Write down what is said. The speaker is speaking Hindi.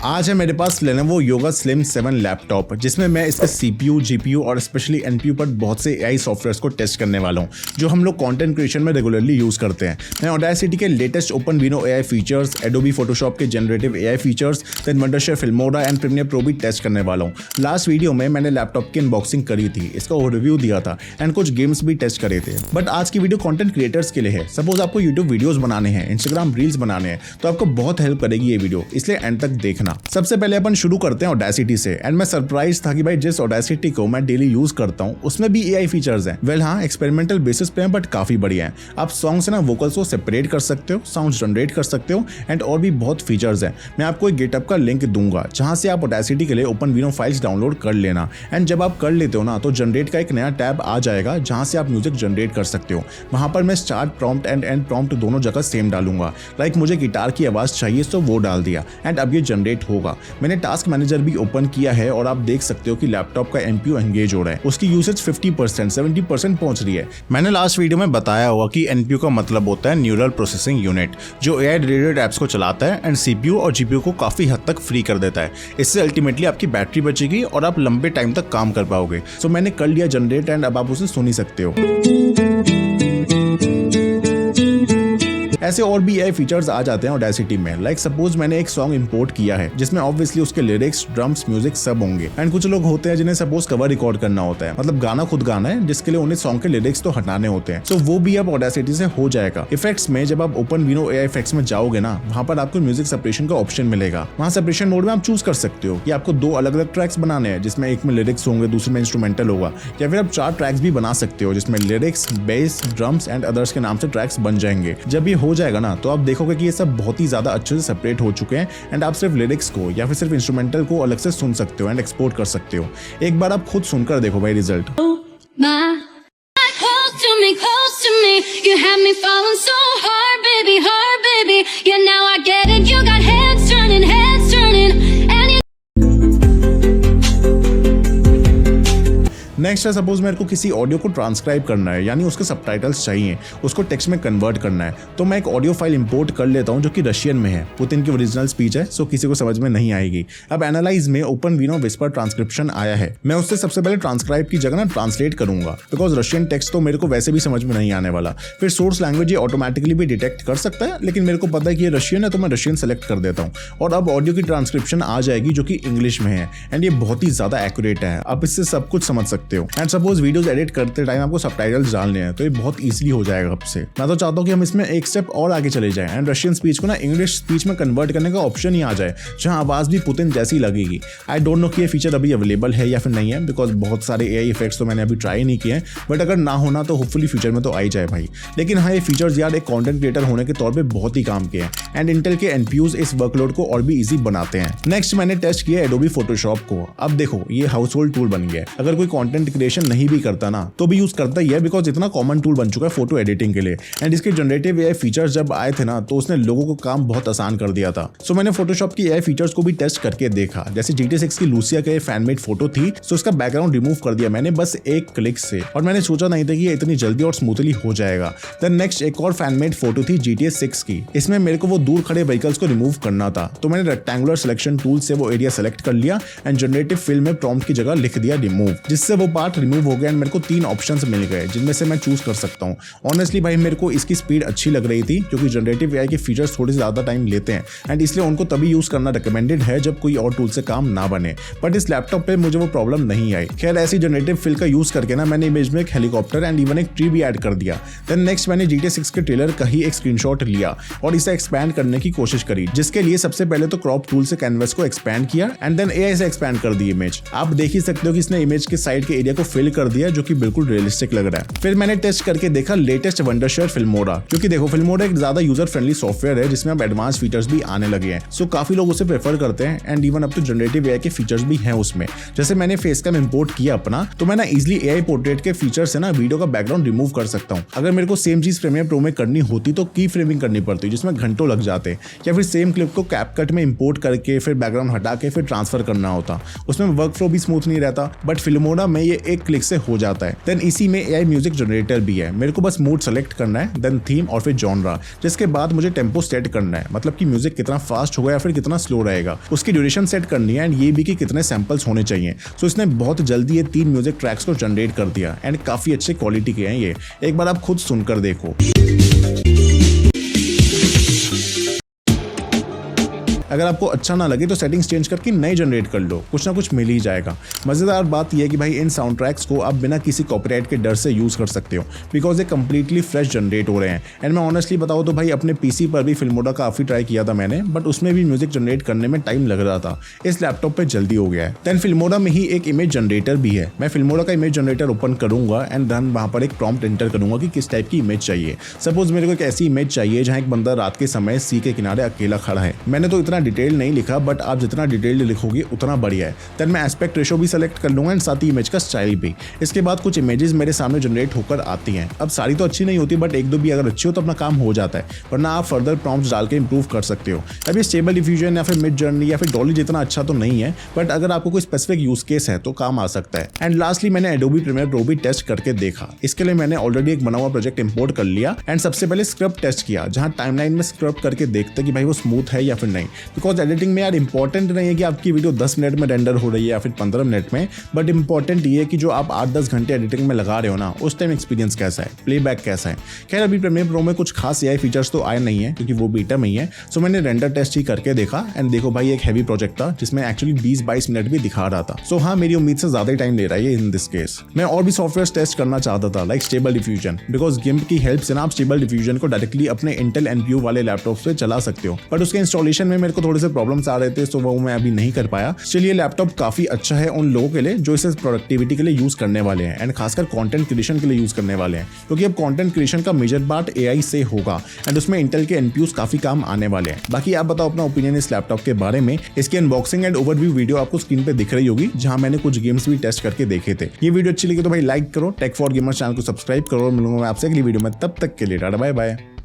आज है मेरे पास Lenovo Yoga Slim 7 लैपटॉप, जिसमें मैं इसके CPU, GPU और स्पेशली NPU पर बहुत से AI सॉफ्टवेयर्स को टेस्ट करने वाला हूं, जो हम लोग कंटेंट क्रिएशन में रेगुलरली यूज करते हैं। मैं Audacity के latest OpenVINO AI features, Adobe Photoshop के generative AI features, then Wondershare Filmora and Premiere Pro भी टेस्ट करने वाला हूँ। लास्ट वीडियो में मैंने लैपटॉप की अनबॉक्सिंग करी थी, इसका ओवरव्यू दिया था एंड कुछ गेम्स भी टेस्ट करे थे। बट आज की वीडियो कंटेंट क्रिएटर्स के लिए है। सपोज आपको यूट्यूब वीडियोस बनाने हैं, इंस्टाग्राम रील्स बनाने हैं, तो आपको बहुत हेल्प करेगी ये वीडियो, इसलिए एंड तक देखना। सबसे पहले अपन शुरू करते हैं Audacity से। एंड मैं सरप्राइज था कि भाई जिस Audacity को मैं डेली यूज करता हूँ उसमें भी AI फीचर्स हैं। वेल हाँ, एक्सपेरिमेंटल बेसिस पे हैं बट काफी बढ़िया हैं। आप सॉन्ग से ना वोकल्स को सेपरेट कर सकते हो, साउंड जनरेट कर सकते हो एंड और भी बहुत फीचर्स हैं। मैं आपको एक गिटहब का लिंक दूंगा जहां से आप Audacity के लिए OpenVINO फाइल्स डाउनलोड कर लेना। एंड जब आप कर लेते हो ना तो जनरेट का एक नया टैब आ जाएगा जहां से आप म्यूजिक जनरेट कर सकते हो। वहां पर मैं start prompt and and prompt दोनों जगह सेम डालूंगा। लाइक मुझे गिटार की आवाज चाहिए तो वो डाल दिया एंड अब ये जनरेट होगा। मैंने टास्क मैनेजर भी ओपन किया है और आप देख सकते हो कि लैपटॉप का NPU एंगेज हो रहा है। उसकी यूसेज 50%, 70% पहुंच रही है। मैंने लास्ट वीडियो में बताया होगा कि NPU का मतलब होता है न्यूरल प्रोसेसिंग यूनिट, जो AI रिलेटेड एप्स को चलाता है एंड CPU और GPU को काफी हद तक फ्री कर देता है। इससे अल्टीमेटली आपकी बैटरी बचेगी और आप लंबे टाइम तक काम कर पाओगे। सो मैंने कर लिया जनरेट एंड अब आप उसे सुन ही सकते हो। ऐसे और भी AI फीचर्स आ जाते हैं Audacity में। लाइक सपोज मैंने एक सॉन्ग इंपोर्ट किया है जिसमें ऑब्वियसली उसके लिरिक्स, ड्रम्स, म्यूजिक सब होंगे। एंड कुछ लोग होते हैं जिन्हें सपोज कवर रिकॉर्ड करना होता है, मतलब गाना खुद गाना है जिसके लिए उन्हें सॉन्ग के लिरिक्स तो हटाने होते हैं। सो वो भी अब Audacity से हो जाएगा। इफेक्ट्स में जब आप OpenVINO AI इफेक्ट्स में जाओगे ना, वहां पर आपको म्यूजिक सेपरेशन का ऑप्शन मिलेगा। वहां सेपरेशन मोड में आप चूज कर सकते हो कि आपको 2 अलग अलग ट्रैक्स बनाने हैं, जिसमें एक में लिरिक्स होंगे, दूसरे में इंस्ट्रूमेंटल होगा, या फिर आप 4 ट्रैक्स भी बना सकते हो जिसमें lyrics, base, drums and others के नाम से ट्रैक्स बन जाएंगे। जब ये हो जाएगा ना तो आप देखोगे कि ये सब बहुत ही ज्यादा अच्छे से सेपरेट हो चुके हैं एंड आप सिर्फ लिरिक्स को या फिर सिर्फ इंस्ट्रूमेंटल को अलग से सुन सकते हो एंड एक्सपोर्ट कर सकते हो। एक बार आप खुद सुनकर देखो भाई रिजल्ट। नेक्स्ट है, सपोज मेरे को किसी ऑडियो को ट्रांसक्राइब करना है, यानी उसके सबटाइटल्स चाहिए, उसको टेक्स्ट में कन्वर्ट करना है, तो मैं एक ऑडियो फाइल इंपोर्ट कर लेता हूं जो कि रशियन में है। पुतिन की ओरिजिनल स्पीच है, सो किसी को समझ में नहीं आएगी। अब एनालाइज में OpenVINO विस्पर ट्रांसक्रिप्शन आया है। मैं उससे सबसे पहले ट्रांसक्राइब की जगह ना ट्रांसलेट करूंगा, बिकॉज रशियन टेक्स्ट तो मेरे को वैसे भी समझ में नहीं आने वाला। फिर सोर्स लैंग्वेज ये ऑटोमेटिकली भी डिटेक्ट कर सकता है, लेकिन मेरे को पता है कि ये रशियन है तो मैं रशियन सेलेक्ट कर देता हूँ। और अब ऑडियो की ट्रांसक्रिप्शन आ जाएगी जो कि इंग्लिश में है एंड ये बहुत ही ज्यादा एक्यूरेट है। आप इससे सब कुछ समझ सकते हो। एंड सपोज वीडियोस एडिट करते टाइम आपको सबटाइटल्स डालने हैं तो ये बहुत इजीली हो जाएगा आपसे। मैं तो चाहता हूँ कि हम इसमें एक स्टेप और आगे चले जाएं एंड रशियन स्पीच को ना इंग्लिश स्पीच में कन्वर्ट करने का ऑप्शन ही आ जाए, जहां आवाज भी पुतिन जैसी लगेगी। आई डोंट नो कि ये फीचर अभी अवेलेबल है या फिर नहीं है, बिकॉज बहुत सारे AI इफेक्ट्स तो मैंने अभी ट्राई नहीं किए हैं, बट अगर ना होना तो होपफुली फ्यूचर में तो आ ही जाए भाई। लेकिन हाँ, ये फीचर्स यार एक कंटेंट क्रिएटर होने के तौर पे बहुत ही काम के हैं एंड इंटेल के NPUs इस वर्कलोड को और भी ईजी बनाते हैं। नेक्स्ट मैंने टेस्ट किया Adobe Photoshop को। अब देखो ये हाउसहोल्ड टूल बन गया है। अगर कोई कंटेंट क्रिएशन नहीं भी करता ना तो भी यूज करता ही है, बिकॉज इतना कॉमन टूल बन चुका है फोटो एडिटिंग के लिए। एंड इसके जनरेटिव AI फीचर्स जब आए थे ना तो उसने लोगों को काम बहुत आसान कर दिया था। सो मैंने फोटोशॉप की AI फीचर्स को भी टेस्ट करके देखा। जैसे GTA 6 की लूसिया के फैनमेड फोटो थी, सो उसका बैकग्राउंड रिमूव कर दिया मैंने बस एक क्लिक से, और मैंने सोचा नहीं था कि ये इतनी जल्दी और स्मूथली हो जाएगा। देन नेक्स्ट एक और फैनमेड फोटो थी GTA 6 की। इसमें मेरे को वो दूर खड़े व्हीकल्स को रिमूव करना था, तो मैंने रेक्टेंगुलर सिलेक्शन टूल से वो एरिया सेलेक्ट कर लिया एंड जनरेटिव फिल में प्रॉम्प्ट की जगह लिख दिया रिमूव, जिससे वो पार्ट रिमूव हो गया एंड मेरे को 3 ऑप्शंस मिल गए जिनमें से मैं चूज कर सकता हूँ। ऑनेस्टली भाई मेरे को इसकी स्पीड अच्छी लग रही थी, क्योंकि जनरेटिव AI के फीचर्स थोड़े ज्यादा टाइम लेते हैं एंड इसलिए उनको तभी यूज करना रिकमेंडेड है जब कोई और टूल से काम ना बने। बट इस लैपटॉप पे मुझे वो प्रॉब्लम नहीं आई। खैर ऐसी जनरेटिव फिल का यूज करके ना मैंने इमेज में एक हेलीकॉप्टर एंड इवन एक ट्री भी ऐड कर दिया। देन नेक्स्ट मैंने GTA 6 के ट्रेलर का ही एक स्क्रीनशॉट लिया और इसे एक्सपैंड करने की कोशिश करी, जिसके लिए सबसे पहले तो क्रॉप टूल से कैनवस को एक्सपैंड किया एंड देन AI से एक्सपैंड कर दी इमेज। आप देख ही सकते हो कि इसने इमेज के साइड के एरिया को फिल कर दिया, जो कि बिल्कुल रियलिस्टिक लग रहा है। फिर मैंने टेस्ट करके देखा लेटेस्ट Wondershare Filmora, क्योंकि देखो Filmora एक ज्यादा यूजर फ्रेंडली सॉफ्टवेयर है जिसमें अब एडवांस फीचर्स भी आने लगे हैं। सो काफी लोग उसे प्रेफर करते हैं एंड इवन अब तो जनरेटिव AI के फीचर्स भी हैं उसमें। जैसे मैंने फेस कैम इंपोर्ट किया अपना, तो मैं ना इजीली AI पोर्ट्रेट के फीचर से ना वीडियो का बैकग्राउंड रिमूव कर सकता हूँ। अगर मेरे को सेम चीज प्रीमियर प्रो में करनी होती तो की फ्रेमिंग करनी पड़ती जिसमें घंटों लग जाते, या फिर सेम क्लिप को कैपकट में इंपोर्ट करके फिर बैकग्राउंड हटा के फिर ट्रांसफर करना होता। उसमें वर्क फ्लो भी स्मूथ नहीं रहता। बट Filmora में ये ये एक क्लिक से हो जाता है। देन इसी में AI म्यूजिक जनरेटर भी है, मेरे को बस मूड सेलेक्ट करना है, देन थीम और फिर जॉनरा, जिसके बाद मुझे टेम्पो सेट करना है, मतलब कि म्यूजिक कितना फास्ट होगा या फिर कितना स्लो रहेगा, उसकी ड्यूरेशन सेट करनी है एंड ये भी कि कितने सैंपल्स होने चाहिए। सो इसने बहुत जल्दी ये 3 म्यूजिक ट्रैक्स को जनरेट कर दिया एंड काफी अच्छे क्वालिटी के हैं ये, एक बार आप खुद सुनकर देखो। अगर आपको अच्छा ना लगे तो सेटिंग्स चेंज करके नए जनरेट कर लो, कुछ ना कुछ मिल ही जाएगा। मज़ेदार बात यह है कि भाई इन साउंड ट्रैक्स को आप बिना किसी कॉपीराइट के डर से यूज़ कर सकते हो, बिकॉज ये कंप्लीटली फ्रेश जनरेट हो रहे हैं। एंड मैं ऑनेस्टली बताऊँ तो भाई अपने PC पर भी फिल्मोडा काफ़ी ट्राई किया था मैंने, बट उसमें भी म्यूजिक जनरेट करने में टाइम लग रहा था। इस लैपटॉप पर जल्दी हो गया है। देन फिल्मोडा में ही एक इमेज जनरेटर भी है। मैं फिल्मोडा का इमेज जनरेटर ओपन करूंगा एंड देन वहाँ पर एक प्रॉम्प्ट एंटर करूंगा कि किस टाइप की इमेज चाहिए। सपोज मेरे को एक ऐसी इमेज चाहिए जहाँ एक बंदा रात के समय सी के किनारे अकेला खड़ा है। मैंने तो इतना डिटेल नहीं लिखा, बट आप जितना डिटेल्ड लिखोगे उतना बढ़िया है। देन मैं एस्पेक्ट रेशो भी सेलेक्ट कर लूंगा एंड साथ ही इमेज का स्टाइल भी। इसके बाद कुछ इमेजेस मेरे सामने जनरेट होकर आती हैं। अब सारी तो अच्छी नहीं होती, बट एक दो भी अगर अच्छी हो तो अपना काम हो जाता है, वरना आप फर्दर प्रॉम्प्ट्स डाल के इंप्रूव कर सकते हो। अब ये स्टेबल डिफ्यूजन या फिर मिड जर्नी या फिर डॉली जितना अच्छा तो नहीं है, बट अगर आपको कोई स्पेसिफिक यूज केस है तो काम आ सकता है। एंड लास्टली मैंने एडोबी प्रीमियर प्रो भी टेस्ट करके देखा। इसके लिए मैंने ऑलरेडी एक बना हुआ प्रोजेक्ट इंपोर्ट कर लिया एंड सबसे पहले स्क्रब टेस्ट किया, जहां टाइमलाइन में स्क्रब करके देखते कि भाई वो स्मूथ है या फिर नहीं। बिकॉज एडिटिंग में यार इंपॉर्टेंट नहीं है कि आपकी वीडियो 10 मिनट में रेंडर हो रही है या फिर 15 मिनट में, बट इंपॉर्टेंट ये है कि जो आप 8-10 घंटे एडिटिंग में लगा रहे हो ना, उस टाइम एक्सपीरियंस कैसा है, प्लेबैक कैसा है। खैर अभी प्रीमियर प्रो में कुछ खास AI फीचर्स तो आए नहीं है क्योंकि वो बीटा में ही है। सो मैंने रेंडर टेस्ट ही करके देखा एंड देखो भाई एक हैवी प्रोजेक्ट था जिसमें एक्चुअली 20-22 मिनट भी दिखा रहा था। सो हाँ, मेरी उम्मीद से ज्यादा टाइम ले रहा है इन दिस केस। मैं और भी सॉफ्टवेयर टेस्ट करना चाहता था लाइक स्टेबल डिफ्यूजन, बिकॉज गिम्प की हेल्प से ना आप स्टेबल डिफ्यूजन को डायरेक्टली अपने इंटेल NPU वाले लैपटॉप से चला सकते हो, बट उसके इंस्टॉलेशन में मेरे को थोड़े से प्रॉब्लम्स आ रहे थे, सो वो मैं अभी नहीं कर पाया। चलिए लैपटॉप काफी अच्छा है उन लोगों के लिए जो इसे प्रोडक्टिविटी के लिए यूज करने वाले हैं एंड खासकर कंटेंट क्रिएशन के लिए यूज करने वाले हैं, क्योंकि अब कंटेंट क्रिएशन का मेजर पार्ट AI से होगा एंड उसमें इंटेल के NPUs काफी काम आने वाले हैं। बाकी आप बताओ अपना ओपिनियन इस लैपटॉप के बारे में। इसकी अनबॉक्सिंग एंड ओवरव्यू वीडियो आपको स्क्रीन पे दिख रही होगी, जहां मैंने कुछ गेम्स भी टेस्ट करके देखे थे। ये वीडियो अच्छी लगी तो भाई लाइक करो, टेक फॉर गेमर्स चैनल को सब्सक्राइब करो। मिलूंगा मैं आपसे अगली वीडियो में, तब तक के लिए टाटा बाय बाय।